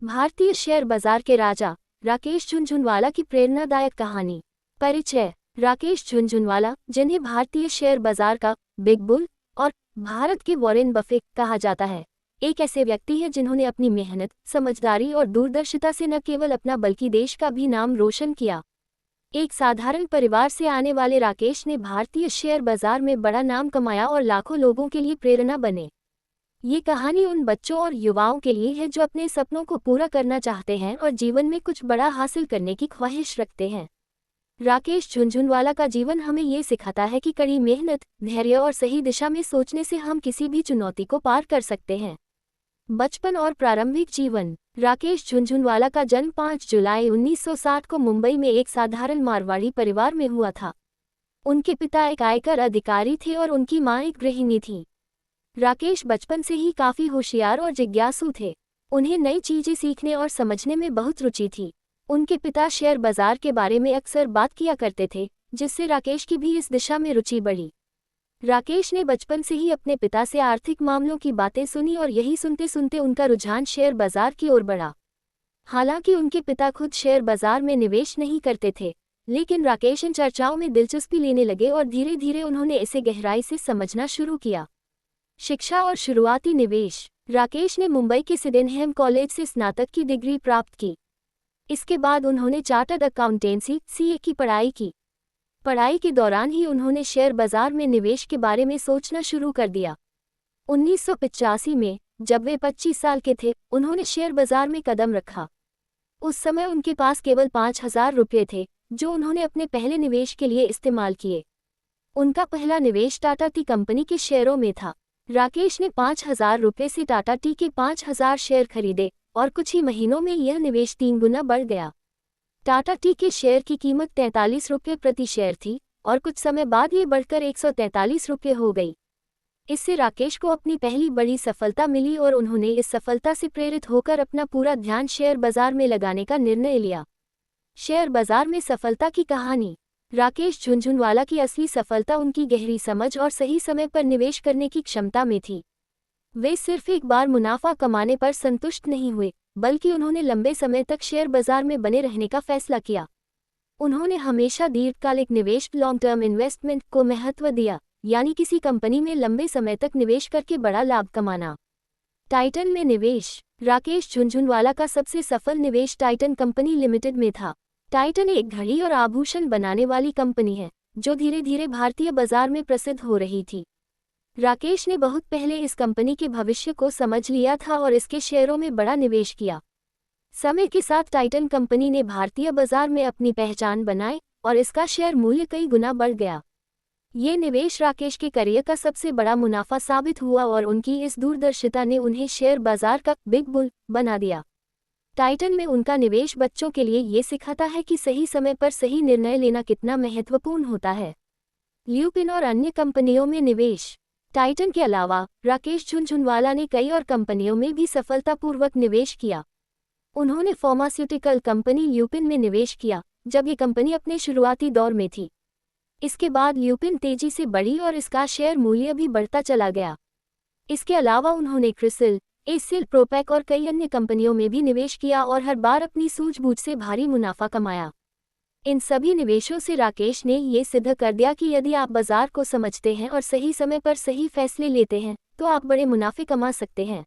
भारतीय शेयर बाजार के राजा राकेश झुनझुनवाला की प्रेरणादायक कहानी। परिचय। राकेश झुनझुनवाला, जिन्हें भारतीय शेयर बाजार का बिग बुल और भारत के वॉरेन बफेट कहा जाता है, एक ऐसे व्यक्ति हैं जिन्होंने अपनी मेहनत, समझदारी और दूरदर्शिता से न केवल अपना बल्कि देश का भी नाम रोशन किया। एक साधारण परिवार से आने वाले राकेश ने भारतीय शेयर बाजार में बड़ा नाम कमाया और लाखों लोगों के लिए प्रेरणा बने। ये कहानी उन बच्चों और युवाओं के लिए है जो अपने सपनों को पूरा करना चाहते हैं और जीवन में कुछ बड़ा हासिल करने की ख्वाहिश रखते हैं। राकेश झुनझुनवाला का जीवन हमें ये सिखाता है कि कड़ी मेहनत, धैर्य और सही दिशा में सोचने से हम किसी भी चुनौती को पार कर सकते हैं। बचपन और प्रारंभिक जीवन। राकेश झुनझुनवाला का जन्म 5 जुलाई 1960 को मुंबई में एक साधारण मारवाड़ी परिवार में हुआ था। उनके पिता एक आयकर अधिकारी थे और उनकी मां एक गृहिणी थी। राकेश बचपन से ही काफी होशियार और जिज्ञासु थे। उन्हें नई चीजें सीखने और समझने में बहुत रुचि थी। उनके पिता शेयर बाजार के बारे में अक्सर बात किया करते थे, जिससे राकेश की भी इस दिशा में रुचि बढ़ी। राकेश ने बचपन से ही अपने पिता से आर्थिक मामलों की बातें सुनी और यही सुनते सुनते उनका रुझान शेयर बाजार की ओर बढ़ा। हालांकि उनके पिता खुद शेयर बाजार में निवेश नहीं करते थे, लेकिन राकेश इन चर्चाओं में दिलचस्पी लेने लगे और धीरे धीरे उन्होंने इसे गहराई से समझना शुरू किया। शिक्षा और शुरुआती निवेश। राकेश ने मुंबई के सिडेनहैम कॉलेज से स्नातक की डिग्री प्राप्त की। इसके बाद उन्होंने चार्टर्ड अकाउंटेंसी (सीए) की पढ़ाई की। पढ़ाई के दौरान ही उन्होंने शेयर बाजार में निवेश के बारे में सोचना शुरू कर दिया। 1985 में, जब वे 25 साल के थे, उन्होंने शेयर बाजार में कदम रखा। उस समय उनके पास केवल 5,000 रुपये थे, जो उन्होंने अपने पहले निवेश के लिए इस्तेमाल किए। उनका पहला निवेश टाटा टी कंपनी के शेयरों में था। राकेश ने 5,000 रुपये से टाटा टी के 5,000 शेयर खरीदे और कुछ ही महीनों में यह निवेश 3 गुना बढ़ गया। टाटा टी के शेयर की कीमत 43 रुपये प्रति शेयर थी और कुछ समय बाद ये बढ़कर 143 रुपये हो गई। इससे राकेश को अपनी पहली बड़ी सफलता मिली और उन्होंने इस सफलता से प्रेरित होकर अपना पूरा ध्यान शेयर बाजार में लगाने का निर्णय लिया। शेयर बाजार में सफलता की कहानी। राकेश झुनझुनवाला की असली सफलता उनकी गहरी समझ और सही समय पर निवेश करने की क्षमता में थी। वे सिर्फ एक बार मुनाफा कमाने पर संतुष्ट नहीं हुए, बल्कि उन्होंने लंबे समय तक शेयर बाजार में बने रहने का फैसला किया। उन्होंने हमेशा दीर्घकालिक निवेश (लॉन्ग टर्म इन्वेस्टमेंट) को महत्व दिया, यानी किसी कंपनी में लंबे समय तक निवेश करके बड़ा लाभ कमाना। टाइटन में निवेश। राकेश झुनझुनवाला का सबसे सफल निवेश टाइटन कंपनी लिमिटेड में था। टाइटन एक घड़ी और आभूषण बनाने वाली कंपनी है, जो धीरे धीरे भारतीय बाजार में प्रसिद्ध हो रही थी। राकेश ने बहुत पहले इस कंपनी के भविष्य को समझ लिया था और इसके शेयरों में बड़ा निवेश किया। समय के साथ टाइटन कंपनी ने भारतीय बाजार में अपनी पहचान बनाई और इसका शेयर मूल्य कई गुना बढ़ गया। ये निवेश राकेश के करियर का सबसे बड़ा मुनाफा साबित हुआ और उनकी इस दूरदर्शिता ने उन्हें शेयर बाजार का बिग बुल बना दिया। टाइटन में उनका निवेश बच्चों के लिए ये सिखाता है कि सही समय पर सही निर्णय लेना कितना महत्वपूर्ण होता है। ल्यूपिन और अन्य कंपनियों में निवेश। टाइटन के अलावा राकेश झुनझुनवाला ने कई और कंपनियों में भी सफलतापूर्वक निवेश किया। उन्होंने फार्मास्यूटिकल कंपनी ल्यूपिन में निवेश किया, जब ये कंपनी अपने शुरुआती दौर में थी। इसके बाद ल्यूपिन तेजी से बढ़ी और इसका शेयर मूल्य भी बढ़ता चला गया। इसके अलावा उन्होंने क्रिसिल, एसिल प्रोपैक और कई अन्य कंपनियों में भी निवेश किया और हर बार अपनी सूझबूझ से भारी मुनाफा कमाया। इन सभी निवेशों से राकेश ने ये सिद्ध कर दिया कि यदि आप बाजार को समझते हैं और सही समय पर सही फैसले लेते हैं, तो आप बड़े मुनाफे कमा सकते हैं।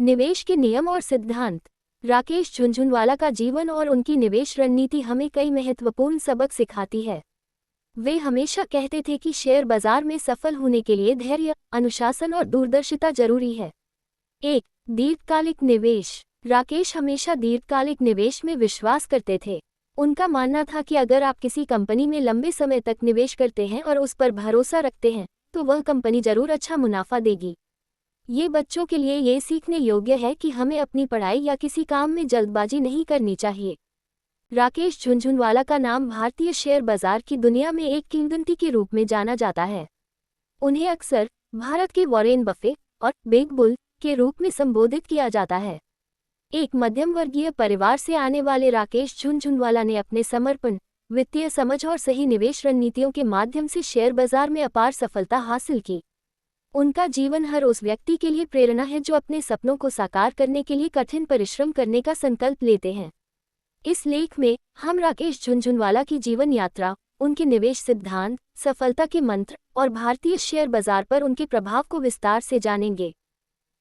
निवेश के नियम और सिद्धांत। राकेश झुनझुनवाला का जीवन और उनकी निवेश रणनीति हमें कई महत्वपूर्ण सबक सिखाती है। वे हमेशा कहते थे कि शेयर बाजार में सफल होने के लिए धैर्य, अनुशासन और दूरदर्शिता जरूरी है। 1. दीर्घकालिक निवेश। राकेश हमेशा दीर्घकालिक निवेश में विश्वास करते थे। उनका मानना था कि अगर आप किसी कंपनी में लंबे समय तक निवेश करते हैं और उस पर भरोसा रखते हैं, तो वह कंपनी जरूर अच्छा मुनाफा देगी। ये बच्चों के लिए ये सीखने योग्य है कि हमें अपनी पढ़ाई या किसी काम में जल्दबाजी नहीं करनी चाहिए। राकेश झुनझुनवाला का नाम भारतीय शेयर बाजार की दुनिया में एक किंवदंती के रूप में जाना जाता है। उन्हें अक्सर भारत के वॉरेन बफेट और बिग बुल के रूप में संबोधित किया जाता है। एक मध्यम वर्गीय परिवार से आने वाले राकेश झुनझुनवाला ने अपने समर्पण, वित्तीय समझ और सही निवेश रणनीतियों के माध्यम से शेयर बाजार में अपार सफलता हासिल की। उनका जीवन हर उस व्यक्ति के लिए प्रेरणा है जो अपने सपनों को साकार करने के लिए कठिन परिश्रम करने का संकल्प लेते हैं। इस लेख में हम राकेश झुनझुनवाला की जीवन यात्रा, उनके निवेश सिद्धांत, सफलता के मंत्र और भारतीय शेयर बाजार पर उनके प्रभाव को विस्तार से जानेंगे।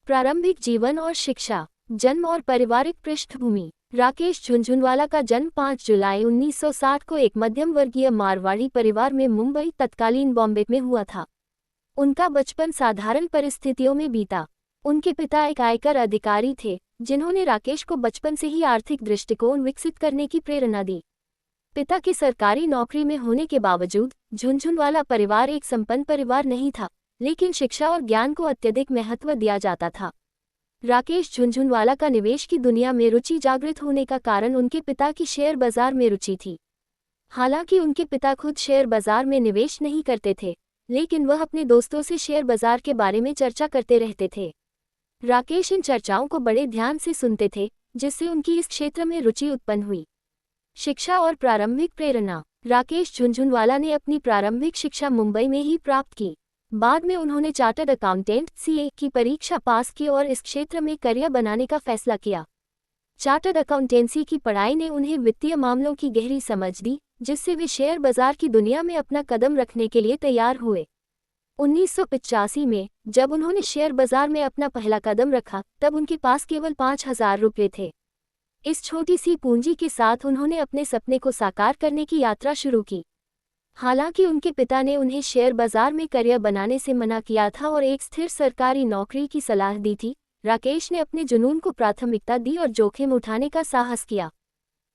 प्रारंभिक जीवन और शिक्षा। जन्म और पारिवारिक पृष्ठभूमि। राकेश झुनझुनवाला का जन्म 5 जुलाई 1960 को एक मध्यम वर्गीय मारवाड़ी परिवार में मुंबई तत्कालीन बॉम्बे में हुआ था। उनका बचपन साधारण परिस्थितियों में बीता। उनके पिता एक आयकर अधिकारी थे, जिन्होंने राकेश को बचपन से ही आर्थिक दृष्टिकोण विकसित करने की प्रेरणा दी। पिता की सरकारी नौकरी में होने के बावजूद झुनझुनवाला परिवार एक संपन्न परिवार नहीं था, लेकिन शिक्षा और ज्ञान को अत्यधिक महत्व दिया जाता था। राकेश झुनझुनवाला का निवेश की दुनिया में रुचि जागृत होने का कारण उनके पिता की शेयर बाजार में रुचि थी। हालांकि उनके पिता खुद शेयर बाजार में निवेश नहीं करते थे, लेकिन वह अपने दोस्तों से शेयर बाजार के बारे में चर्चा करते रहते थे। राकेश इन चर्चाओं को बड़े ध्यान से सुनते थे, जिससे उनकी इस क्षेत्र में रुचि उत्पन्न हुई। शिक्षा और प्रारंभिक प्रेरणा। राकेश झुनझुनवाला ने अपनी प्रारंभिक शिक्षा मुंबई में ही प्राप्त की। बाद में उन्होंने चार्टर्ड अकाउंटेंट (सीए) की परीक्षा पास की और इस क्षेत्र में करियर बनाने का फैसला किया। चार्टर्ड अकाउंटेंसी की पढ़ाई ने उन्हें वित्तीय मामलों की गहरी समझ दी, जिससे वे शेयर बाजार की दुनिया में अपना कदम रखने के लिए तैयार हुए। 1985 में जब उन्होंने शेयर बाजार में अपना पहला कदम रखा, तब उनके पास केवल 5,000 रुपये थे। इस छोटी सी पूंजी के साथ उन्होंने अपने सपने को साकार करने की यात्रा शुरू की। हालांकि उनके पिता ने उन्हें शेयर बाजार में करियर बनाने से मना किया था और एक स्थिर सरकारी नौकरी की सलाह दी थी, राकेश ने अपने जुनून को प्राथमिकता दी और जोखिम उठाने का साहस किया।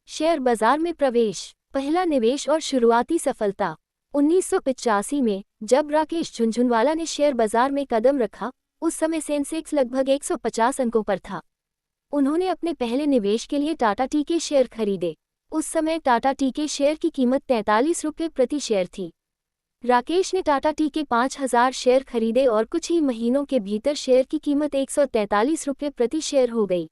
शेयर बाजार में प्रवेश। पहला निवेश और शुरुआती सफलता। 1985 में जब राकेश झुनझुनवाला ने शेयर बाजार में कदम रखा, उस समय सेंसेक्स लगभग 150 अंकों पर था। उन्होंने अपने पहले निवेश के लिए टाटा टी के शेयर खरीदे। उस समय टाटा टी के शेयर की कीमत 43 रुपये प्रति शेयर थी। राकेश ने टाटा टी के 5,000 शेयर खरीदे और कुछ ही महीनों के भीतर शेयर की कीमत 143 रुपये प्रति शेयर हो गई।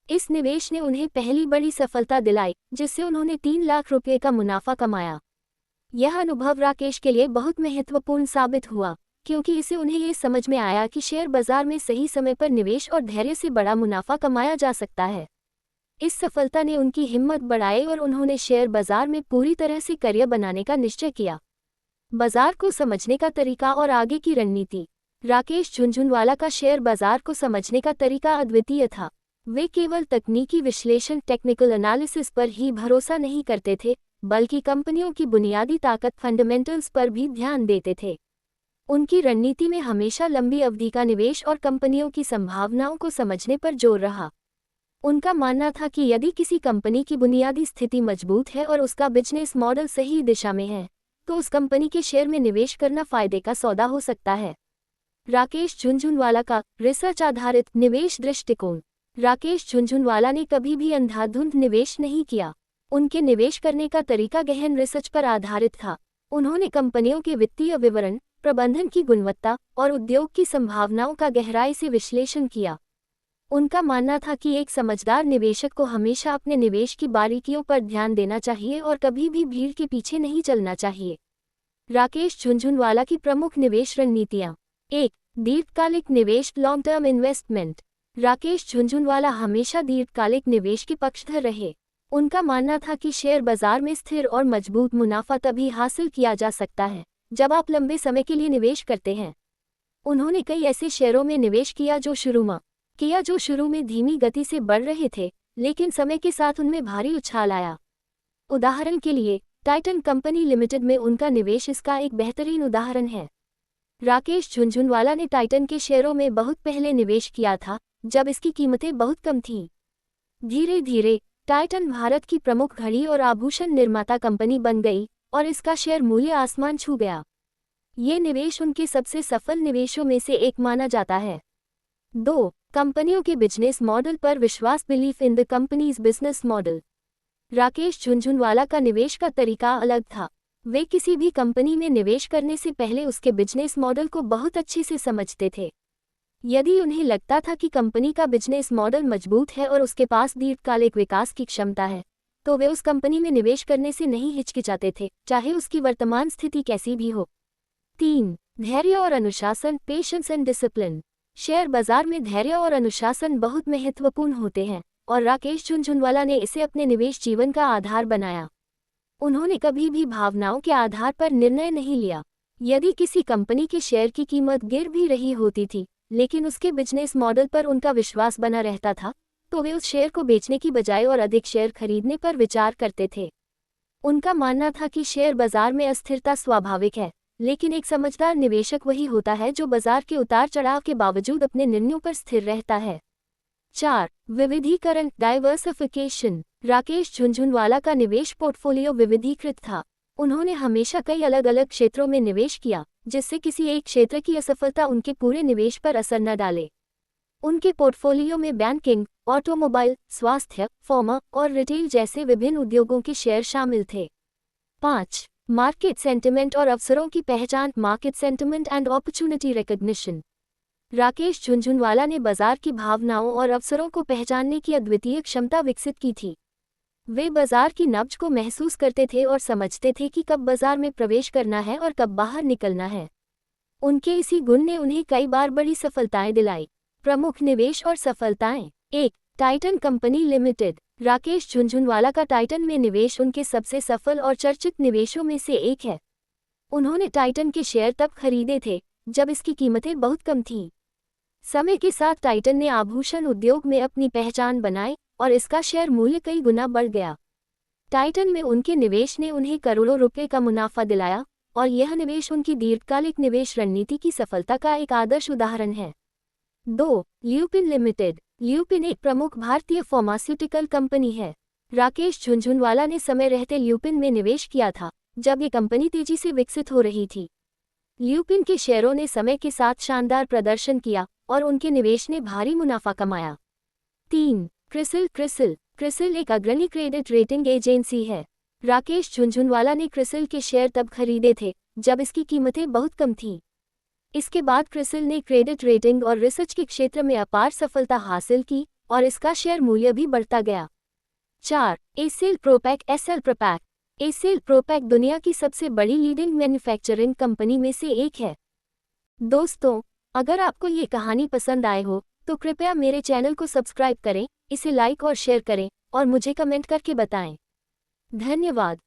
इस निवेश ने उन्हें पहली बड़ी सफलता दिलाई, जिससे उन्होंने 3 लाख रुपये का मुनाफा कमाया। यह अनुभव राकेश के लिए बहुत महत्वपूर्ण साबित हुआ, क्योंकि इससे उन्हें ये समझ में आया कि शेयर बाजार में सही समय पर निवेश और धैर्य से बड़ा मुनाफा कमाया जा सकता है। इस सफलता ने उनकी हिम्मत बढ़ाई और उन्होंने शेयर बाजार में पूरी तरह से करियर बनाने का निश्चय किया। बाजार को समझने का तरीका और आगे की रणनीति। राकेश झुनझुनवाला का शेयर बाजार को समझने का तरीका अद्वितीय था। वे केवल तकनीकी विश्लेषण टेक्निकल एनालिसिस पर ही भरोसा नहीं करते थे, बल्कि कंपनियों की बुनियादी ताकत फंडामेंटल्स पर भी ध्यान देते थे। उनकी रणनीति में हमेशा लंबी अवधि का निवेश और कंपनियों की संभावनाओं को समझने पर जोर रहा। उनका मानना था कि यदि किसी कंपनी की बुनियादी स्थिति मजबूत है और उसका बिजनेस मॉडल सही दिशा में है, तो उस कंपनी के शेयर में निवेश करना फायदे का सौदा हो सकता है। राकेश झुनझुनवाला का रिसर्च आधारित निवेश दृष्टिकोण। राकेश झुनझुनवाला ने कभी भी अंधाधुंध निवेश नहीं किया। उनके निवेश करने का तरीका गहन रिसर्च पर आधारित था। उन्होंने कंपनियों के वित्तीय विवरण, प्रबंधन की गुणवत्ता और उद्योग की संभावनाओं का गहराई से विश्लेषण किया। उनका मानना था कि एक समझदार निवेशक को हमेशा अपने निवेश की बारीकियों पर ध्यान देना चाहिए और कभी भी भीड़ के पीछे नहीं चलना चाहिए। राकेश झुनझुनवाला की प्रमुख निवेश रणनीतियाँ। 1. दीर्घकालिक निवेश long term investment. Rakesh Jhunjhunwala हमेशा दीर्घकालिक निवेश के पक्षधर रहे। उनका मानना था कि शेयर बाजार में स्थिर और मजबूत मुनाफा तभी हासिल किया जा सकता है जब आप लंबे समय के लिए निवेश करते हैं। उन्होंने कई ऐसे शेयरों में निवेश किया जो शुरू में धीमी गति से बढ़ रहे थे, लेकिन समय के साथ उनमें भारी उछाल आया। उदाहरण के लिए टाइटन कंपनी लिमिटेड में उनका निवेश इसका एक बेहतरीन उदाहरण है। राकेश झुनझुनवाला ने टाइटन के शेयरों में बहुत पहले निवेश किया था, जब इसकी कीमतें बहुत कम थीं। धीरे धीरे टाइटन भारत की प्रमुख घड़ी और आभूषण निर्माता कंपनी बन गई और इसका शेयर मूल्य आसमान छू गया। ये निवेश उनके सबसे सफल निवेशों में से एक माना जाता है। 2. कंपनियों के बिजनेस मॉडल पर विश्वास belief in the companies business model. Rakesh Jhunjhunwala का निवेश का तरीका अलग था। वे किसी भी कंपनी में निवेश करने से पहले उसके बिजनेस मॉडल को बहुत अच्छे से समझते थे। यदि उन्हें लगता था कि कंपनी का बिजनेस मॉडल मजबूत है और उसके पास दीर्घकालिक विकास की क्षमता है, तो वे उस कंपनी में निवेश करने से नहीं हिचकिचाते थे, चाहे उसकी वर्तमान स्थिति कैसी भी हो। 3. धैर्य और अनुशासन, पेशेंस एंड डिसिप्लिन। शेयर बाजार में धैर्य और अनुशासन बहुत महत्वपूर्ण होते हैं और राकेश झुनझुनवाला ने इसे अपने निवेश जीवन का आधार बनाया। उन्होंने कभी भी भावनाओं के आधार पर निर्णय नहीं लिया। यदि किसी कंपनी के शेयर की कीमत गिर भी रही होती थी, लेकिन उसके बिजनेस मॉडल पर उनका विश्वास बना रहता था, तो वे उस शेयर को बेचने की बजाय और अधिक शेयर खरीदने पर विचार करते थे। उनका मानना था कि शेयर बाजार में अस्थिरता स्वाभाविक है, लेकिन एक समझदार निवेशक वही होता है जो बाजार के उतार चढ़ाव के बावजूद अपने निर्णयों पर स्थिर रहता है। 4. विविधीकरण, डाइवर्सिफिकेशन। राकेश झुनझुनवाला का निवेश पोर्टफोलियो विविधीकृत था। उन्होंने हमेशा कई अलग अलग क्षेत्रों में निवेश किया, जिससे किसी एक क्षेत्र की असफलता उनके पूरे निवेश पर असर न डाले। उनके पोर्टफोलियो में बैंकिंग, ऑटोमोबाइल, स्वास्थ्य, फार्मा और रिटेल जैसे विभिन्न उद्योगों के शेयर शामिल थे। 5. मार्केट सेंटिमेंट और अवसरों की पहचान, market sentiment and opportunity recognition. Rakesh Jhunjhunwala ने बाजार की भावनाओं और अवसरों को पहचानने की अद्वितीय क्षमता विकसित की थी। वे बाजार की नब्ज को महसूस करते थे और समझते थे कि कब बाजार में प्रवेश करना है और कब बाहर निकलना है। उनके इसी गुण ने उन्हें कई बार बड़ी सफलताएं दिलाई। प्रमुख निवेश और सफलताएं। 1. Titan company limited. Rakesh Jhunjhunwala का टाइटन में निवेश उनके सबसे सफल और चर्चित निवेशों में से एक है। उन्होंने टाइटन के शेयर तब खरीदे थे जब इसकी कीमतें बहुत कम थीं। समय के साथ टाइटन ने आभूषण उद्योग में अपनी पहचान बनाई और इसका शेयर मूल्य कई गुना बढ़ गया। टाइटन में उनके निवेश ने उन्हें करोड़ों रुपए का मुनाफा दिलाया और यह निवेश उनकी दीर्घकालिक निवेश रणनीति की सफलता का एक आदर्श उदाहरण है। 2. Lupin limited. ल्यूपिन एक प्रमुख भारतीय फार्मास्यूटिकल कंपनी है। राकेश झुनझुनवाला ने समय रहते ल्यूपिन में निवेश किया था, जब ये कंपनी तेजी से विकसित हो रही थी। ल्यूपिन के शेयरों ने समय के साथ शानदार प्रदर्शन किया और उनके निवेश ने भारी मुनाफा कमाया। 3. क्रिसिल। क्रिसिल एक अग्रणी क्रेडिट रेटिंग एजेंसी है। राकेश झुनझुनवाला ने क्रिसिल के शेयर तब खरीदे थे जब इसकी कीमतें बहुत कम थीं। इसके बाद क्रिसिल ने क्रेडिट रेटिंग और रिसर्च के क्षेत्र में अपार सफलता हासिल की और इसका शेयर मूल्य भी बढ़ता गया। 4. एसेल प्रोपैक। एसएल प्रोपैक। एसेल प्रोपैक दुनिया की सबसे बड़ी लीडिंग मैन्युफैक्चरिंग कंपनी में से एक है। दोस्तों, अगर आपको ये कहानी पसंद आए हो तो कृपया मेरे चैनल को सब्सक्राइब करें, इसे लाइक और शेयर करें और मुझे कमेंट करके बताएं। धन्यवाद।